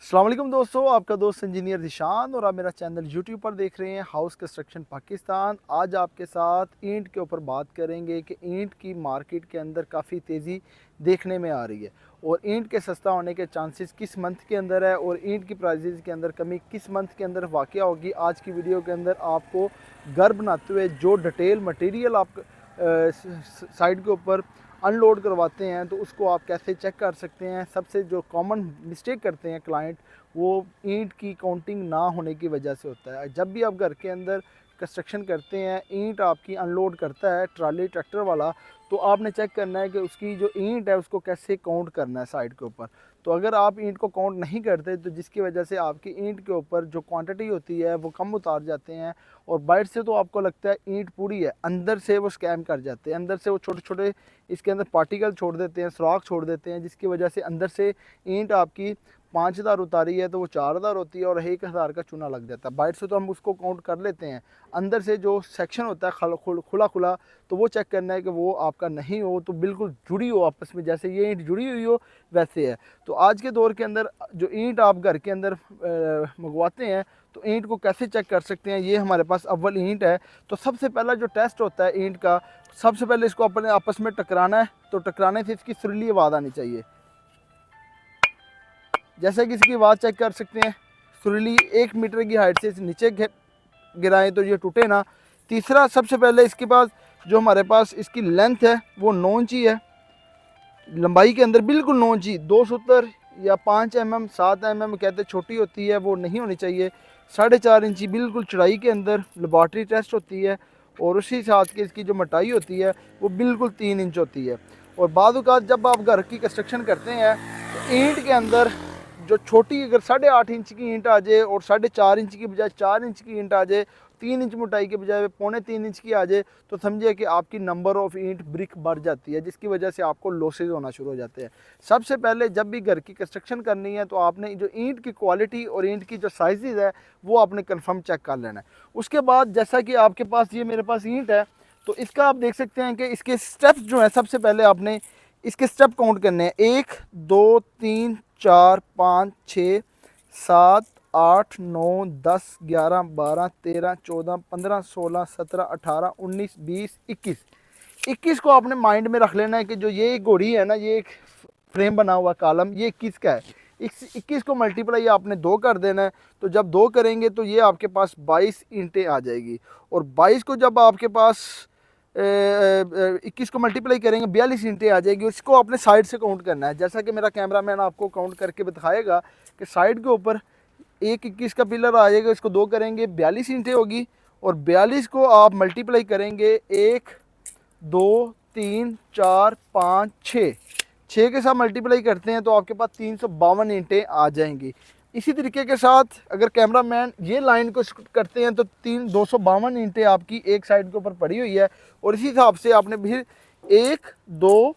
अस्सलाम वालेकुम दोस्तों, आपका दोस्त इंजीनियर निशान और आप मेरा चैनल यूट्यूब पर देख रहे हैं हाउस कंस्ट्रक्शन पाकिस्तान। आज आपके साथ ईंट के ऊपर बात करेंगे कि ईंट की मार्केट के अंदर काफ़ी तेज़ी देखने में आ रही है और ईंट के सस्ता होने के चांसेस किस मंथ के अंदर है और ईंट की प्राइसेस के अंदर कमी किस मंथ के अंदर वाक़या होगी। आज की वीडियो के अंदर आपको घर बनाते हुए जो डिटेल मटेरियल आप साइड के ऊपर अनलोड करवाते हैं तो उसको आप कैसे चेक कर सकते हैं। सबसे जो कॉमन मिस्टेक करते हैं क्लाइंट, वो ईंट की काउंटिंग ना होने की वजह से होता है। जब भी आप घर के अंदर कंस्ट्रक्शन करते हैं, ईंट आपकी अनलोड करता है ट्राली ट्रैक्टर वाला, तो आपने चेक करना है कि उसकी जो ईंट है उसको कैसे काउंट करना है साइड के ऊपर। तो अगर आप ईंट को काउंट नहीं करते तो जिसकी वजह से आपकी ईंट के ऊपर जो क्वांटिटी होती है वो कम उतार जाते हैं और बाहर से तो आपको लगता है ईंट पूरी है, अंदर से वो स्कैम कर जाते हैं। अंदर से वो छोटे छोटे इसके अंदर पार्टिकल छोड़ देते हैं, सुराख छोड़ देते हैं, जिसकी वजह से अंदर से ईंट आपकी 5,000 उतारी है तो वो 4,000 होती है और 1,000 का चूना लग जाता है। बाहर से तो हम उसको काउंट कर लेते हैं, अंदर से जो सेक्शन होता है खुला खुला, तो वो चेक करना है कि वो आपका नहीं हो, तो बिल्कुल जुड़ी हो आपस में, जैसे ये ईंट जुड़ी हुई हो वैसे है। तो आज के दौर के अंदर जो ईंट आप घर के अंदर मंगवाते हैं तो ईंट को कैसे चेक कर सकते हैं। ये हमारे पास अव्वल ईंट है, तो सबसे पहला जो टेस्ट होता है ईंट का, सबसे पहले इसको अपने आपस में टकराना है। तो टकराने से इसकी सुरीली आवाज़ आनी चाहिए, जैसे कि इसकी आवाज़ चेक कर सकते हैं। सुरीली 1 मीटर की हाइट से नीचे गिराएं तो ये टूटे ना। तीसरा, सबसे पहले इसके पास जो हमारे पास इसकी लेंथ है वो 9 इंची है, लंबाई के अंदर बिल्कुल 9 इंची। 2 सूत्र या 5 mm 7 mm कहते छोटी होती है, वो नहीं होनी चाहिए। 4.5 इंची बिल्कुल चौड़ाई के अंदर लेबॉर्ट्री टेस्ट होती है और उसी साथ के इसकी जो मोटाई होती है वो बिल्कुल 3 इंच होती है। और बाद औक़ात जब आप घर की कंस्ट्रक्शन करते हैं तो ईंट के अंदर जो छोटी, अगर 8.5 इंच की ईंट आ जाए और 4.5 इंच की बजाय 4 इंच की ईंट आ जाए, 3 इंच मोटाई के बजाय 3.25 इंच की आ जाए, तो समझिए कि आपकी नंबर ऑफ़ ईंट ब्रिक बढ़ जाती है, जिसकी वजह से आपको लॉसेज होना शुरू हो जाते हैं। सबसे पहले जब भी घर की कंस्ट्रक्शन करनी है तो आपने जो ईंट की क्वालिटी और ईंट की जो साइज़ है वो आपने कन्फर्म चेक कर लेना है। उसके बाद जैसा कि आपके पास ये मेरे पास ईंट है, तो इसका आप देख सकते हैं कि इसके स्टेप्स जो हैं, सबसे पहले आपने इसके स्टेप काउंट करने हैं। 1 2 3 4 5 6 7 8 9 10 11 12 13 14 15 16 17 18 19 20 21। 21 को आपने माइंड में रख लेना है कि जो ये घोड़ी है ना, ये एक फ्रेम बना हुआ कॉलम, ये 21 का है। इस 21 को मल्टीप्लाई आपने 2 कर देना है। तो जब 2 करेंगे तो ये आपके पास 22 ईंटें आ जाएगी। और 22 को जब आपके पास 21 को मल्टीप्लाई करेंगे 42 ईंटें आ जाएगी। उसको आपने साइड से काउंट करना है, जैसा कि मेरा कैमरामैन आपको काउंट करके दिखाएगा कि साइड के ऊपर एक 21 का पिलर आ जाएगा, इसको 2 करेंगे 42 ईंटें होगी। और 42 को आप मल्टीप्लाई करेंगे 1 2 3 4 5 6 6 के साथ मल्टीप्लाई करते हैं तो आपके पास 352 ईंटें आ जाएंगी। इसी तरीके के साथ अगर कैमरामैन ये लाइन को करते हैं तो 252 ईंटें आपकी एक साइड के ऊपर पड़ी हुई है। और इसी हिसाब से आपने फिर 1 2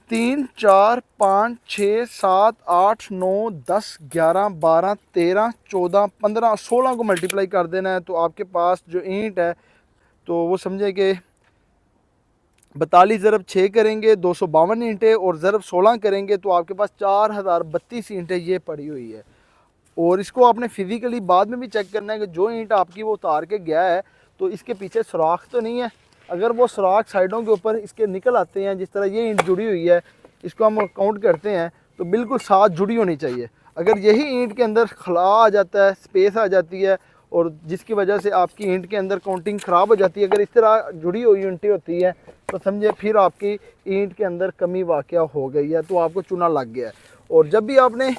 3 4 5 6 7 8 9 10 11 12 13 14 15 16 को मल्टीप्लाई कर देना है। तो आपके पास जो ईंट है, तो वो समझे कि 42 ज़रब 6 करेंगे 252 ईंटें और ज़रब 16 करेंगे तो आपके पास 4032 ईंटें ये पड़ी हुई है। और इसको आपने फिज़िकली बाद में भी चेक करना है कि जो ईंट आपकी वो उतार के गया है तो इसके पीछे सुराख तो नहीं है। अगर वो सुराख साइडों के ऊपर इसके निकल आते हैं, जिस तरह ये ईंट जुड़ी हुई है, इसको हम काउंट करते हैं तो बिल्कुल साथ जुड़ी होनी चाहिए। अगर यही ईंट के अंदर खला आ जाता है, स्पेस आ जाती है, और जिसकी वजह से आपकी ईंट के अंदर काउंटिंग ख़राब हो जाती है, अगर इस तरह जुड़ी हुई ईंटें होती है तो समझिए फिर आपकी ईंट के अंदर कमी वाक़या हो गई है, तो आपको चूना लग गया है। और जब भी आपने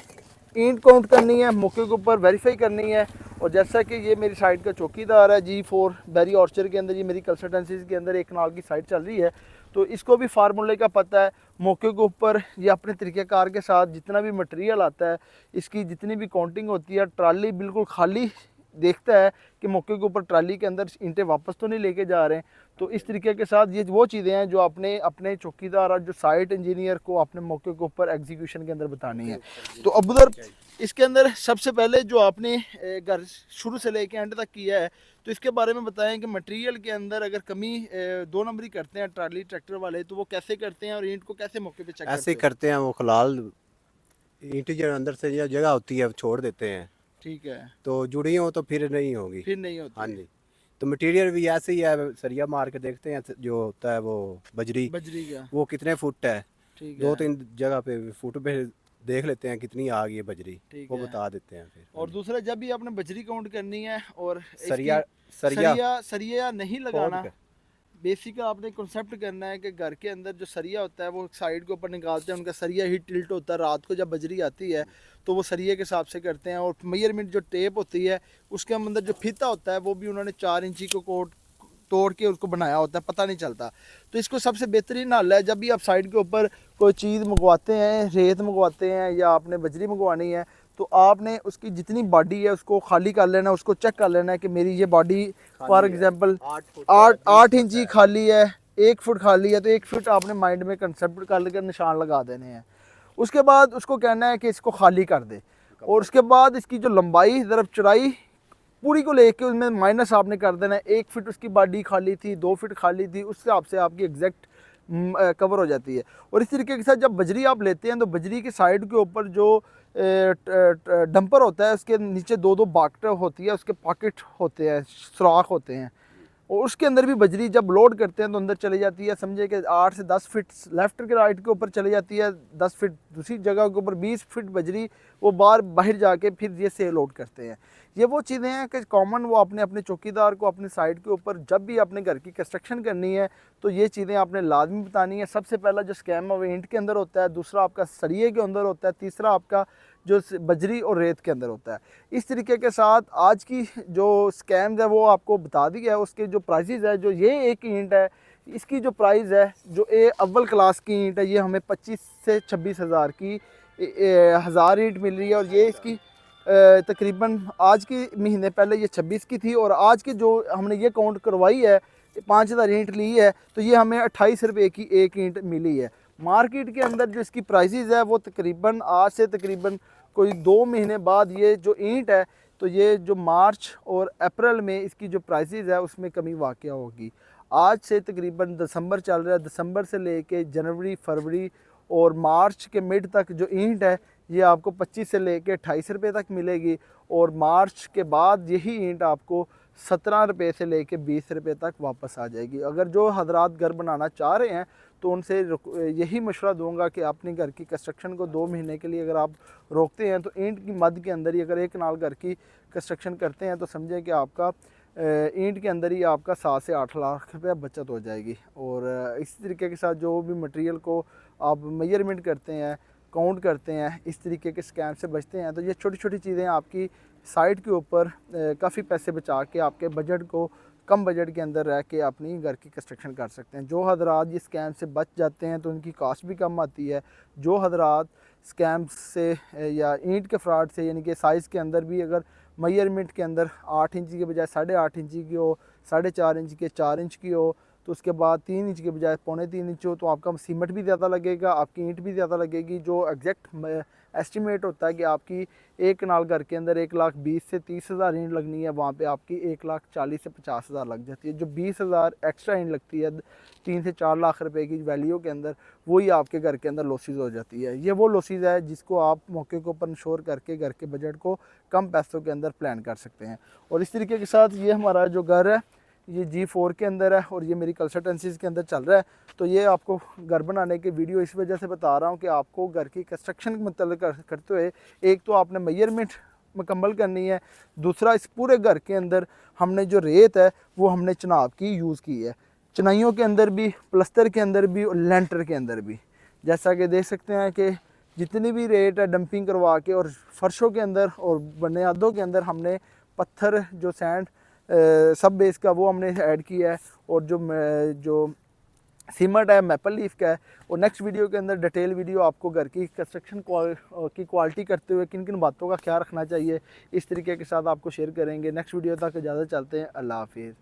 ईंट काउंट करनी है, मौके के ऊपर वेरीफाई करनी है। और जैसा कि ये मेरी साइड का चौकीदार है G4 बैरी ऑर्चर के अंदर, ये मेरी कंसल्टेंसीज के अंदर एक नाल की साइट चल रही है, तो इसको भी फार्मूले का पता है। मौके के ऊपर ये अपने तरीक़ेकार के साथ जितना भी मटेरियल आता है, इसकी जितनी भी काउंटिंग होती है, ट्राली बिल्कुल खाली देखता है कि मौके के ऊपर ट्राली के अंदर ईंटें वापस तो नहीं लेके जा रहे हैं। तो इस तरीके के साथ ये वो चीज़ें हैं जो आपने अपने चौकीदार और जो साइट इंजीनियर को अपने मौके के ऊपर एग्जीक्यूशन के अंदर बतानी है। तो अब उधर इसके अंदर सबसे पहले जो आपने घर शुरू से लेके एंड तक किया है, तो इसके बारे में बताएं कि मटेरियल के अंदर अगर कमी 2 नंबरी करते हैं ट्राली ट्रैक्टर वाले, तो वो कैसे करते हैं और ईंट को कैसे मौके पे चेक ऐसे करते ही हैं। करते हैं वो खलाल ईंट जो अंदर से जो जगह होती है छोड़ देते हैं, ठीक है, तो जुड़ी हो तो फिर नहीं होगी। फिर नहीं होती हाँ है। जी। तो मटेरियल भी ऐसे ही है, सरिया मार के देखते हैं जो होता है वो बजरी, बजरी का, वो कितने फुट है, ठीक दो है, तीन जगह पे फुट पे देख लेते हैं कितनी आ गई है बजरी, ठीक वो है। बता देते हैं फिर। हाँ और जी। दूसरा, जब भी आपने बजरी काउंट करनी है और इसकी सरिया सरिया सरिया सरिया नहीं खोद लगाना, के। बेसिक आपने कॉन्सेप्ट करना है कि घर के अंदर जो सरिया होता है वो साइड के ऊपर निकालते हैं, उनका सरिया ही टिल्ट होता है, रात को जब बजरी आती है तो वो सरिये के हिसाब से करते हैं। और मेजरमेंट जो टेप होती है उसके अंदर जो फीता होता है वो भी उन्होंने 4 इंची को कोट तोड़ के उसको बनाया होता है, पता नहीं चलता। तो इसको सबसे बेहतरीन हल है, जब भी आप साइड के ऊपर कोई चीज़ मंगवाते हैं, रेत मंगवाते हैं या आपने बजरी मंगवानी है, तो आपने उसकी जितनी बॉडी है उसको खाली कर लेना है, उसको चेक कर लेना है कि मेरी ये बॉडी फॉर खाली है, एग्जांपल 8 फुट है, 8 20 फुट इंची है। खाली है, 1 फुट खाली है, तो 1 फुट आपने माइंड में कंसेप्ट कर लेकर निशान लगा देने हैं। उसके बाद उसको कहना है कि इसको खाली कर दे, और उसके बाद इसकी जो लंबाई ज़रा चौड़ाई पूरी को लेके उसमें माइनस आपने कर देना है। 1 फुट उसकी बॉडी खाली थी, 2 फुट खाली थी, उस हिसाब से आपकी एग्जैक्ट कवर हो जाती है। और इस तरीके के साथ जब बजरी आप लेते हैं तो बजरी के साइड के ऊपर जो डंपर होता है उसके नीचे दो दो बाकट होती है, उसके पॉकेट होते हैं, सुराख होते हैं, और उसके अंदर भी बजरी जब लोड करते हैं तो अंदर चली जाती है। समझे कि 8 से 10 फीट लेफ्ट के राइट के ऊपर चली जाती है, 10 फीट दूसरी जगह के ऊपर, 20 फीट बजरी वो बाहर जाके फिर ये से लोड करते हैं। ये वो चीज़ें हैं कि कॉमन वो अपने अपने चौकीदार को अपने साइड के ऊपर जब भी अपने घर की कंस्ट्रक्शन करनी है तो ये चीज़ें आपने लाजमी बतानी है। सबसे पहला जो स्कैम है वो ईंट के अंदर होता है, दूसरा आपका सरिये के अंदर होता है, तीसरा आपका जो बजरी और रेत के अंदर होता है। इस तरीके के साथ आज की जो स्कैम्स है वो आपको बता दी है। उसके जो प्राइसेस है, जो ये एक ईंट है इसकी जो प्राइस है, जो ये अव्वल क्लास की ईंट है, ये हमें 25 से 26 हज़ार की 1000 ईंट मिल रही है। और ये इसकी तकरीबन आज के महीने पहले ये 26 की थी, और आज की जो हमने ये काउंट करवाई है 5000 ईंट ली है, तो ये हमें 28 रुपये की एक ईंट मिली है। मार्केट के अंदर जो इसकी प्राइसेस है वो तकरीबन आज से तकरीबन कोई 2 महीने बाद ये जो ईंट है, तो ये जो मार्च और अप्रैल में इसकी जो प्राइसेस है उसमें कमी वाक़या होगी। आज से तकरीबन दिसंबर चल रहा है, दिसंबर से लेके जनवरी, फरवरी और मार्च के मिड तक जो ईंट है ये आपको 25 से लेके 28 रुपये तक मिलेगी, और मार्च के बाद यही ईंट आपको 17 रुपये से लेके 20 रुपये तक वापस आ जाएगी। अगर जो हजरात घर बनाना चाह रहे हैं तो उनसे यही मशवरा दूंगा कि अपने घर की कंस्ट्रक्शन को 2 महीने के लिए अगर आप रोकते हैं तो ईंट की मद के अंदर ही अगर एक नाल घर की कंस्ट्रक्शन करते हैं तो समझें कि आपका ईंट के अंदर ही आपका 7 से 8 लाख रुपये बचत हो जाएगी। और इस तरीके के साथ जो भी मटेरियल को आप मेजरमेंट करते हैं, काउंट करते हैं, इस तरीके के स्कैम से बचते हैं। तो ये छोटी छोटी चीज़ें आपकी साइट के ऊपर काफ़ी पैसे बचा के आपके बजट को कम बजट के अंदर रह के अपनी घर की कंस्ट्रक्शन कर सकते हैं। जो हजरात ये स्कैम से बच जाते हैं तो उनकी कॉस्ट भी कम आती है। जो हजरात स्कैम से या ईंट के फ्रॉड से, यानी कि साइज़ के अंदर भी अगर मेजरमेंट के अंदर 8 इंची के बजाय 8.5 इंची की हो, 4.5 इंच के 4 इंच की हो, तो उसके बाद 3 इंच के बजाय 3.25 इंच हो, तो आपका सीमेंट भी ज़्यादा लगेगा, आपकी ईंट भी ज़्यादा लगेगी। जो एग्जैक्ट एस्टिमेट होता है कि आपकी एक कनाल घर के अंदर 1,20,000 से 30,000 ईंट लगनी है, वहाँ पे आपकी 1,40,000 से 50,000 लग जाती है। जो 20,000 एक्स्ट्रा ईंट लगती है 3 से 4 लाख रुपए की वैल्यू के अंदर, वही आपके घर के अंदर लॉसेस हो जाती है। ये वो लॉसेस है जिसको आप मौके के ऊपर इंश्योर करके घर के बजट को कम पैसों के अंदर प्लान कर सकते हैं। और इस तरीके के साथ ये हमारा जो घर है ये G4 के अंदर है और ये मेरी कंसल्टेंसीज़ के अंदर चल रहा है। तो ये आपको घर बनाने के वीडियो इस वजह से बता रहा हूँ कि आपको घर की कंस्ट्रक्शन के मतलब करते हुए एक तो आपने मेजरमेंट मुकम्मल करनी है, दूसरा इस पूरे घर के अंदर हमने जो रेत है वो हमने चिनाब की यूज़ की है, चिनाइयों के अंदर भी, प्लस्तर के अंदर भी और लेंटर के अंदर भी। जैसा कि देख सकते हैं कि जितनी भी रेत है डंपिंग करवा के और फर्शों के अंदर और बुनियादों के अंदर हमने पत्थर जो सैंड सब बेस का वो हमने ऐड किया है, और जो सीमेंट है मैपल लीफ का है। और नेक्स्ट वीडियो के अंदर डिटेल वीडियो आपको घर की कंस्ट्रक्शन की क्वालिटी करते हुए किन किन बातों का ख्याल रखना चाहिए इस तरीके के साथ आपको शेयर करेंगे। नेक्स्ट वीडियो तक इजाज़त, चलते हैं, अल्लाह हाफिज़।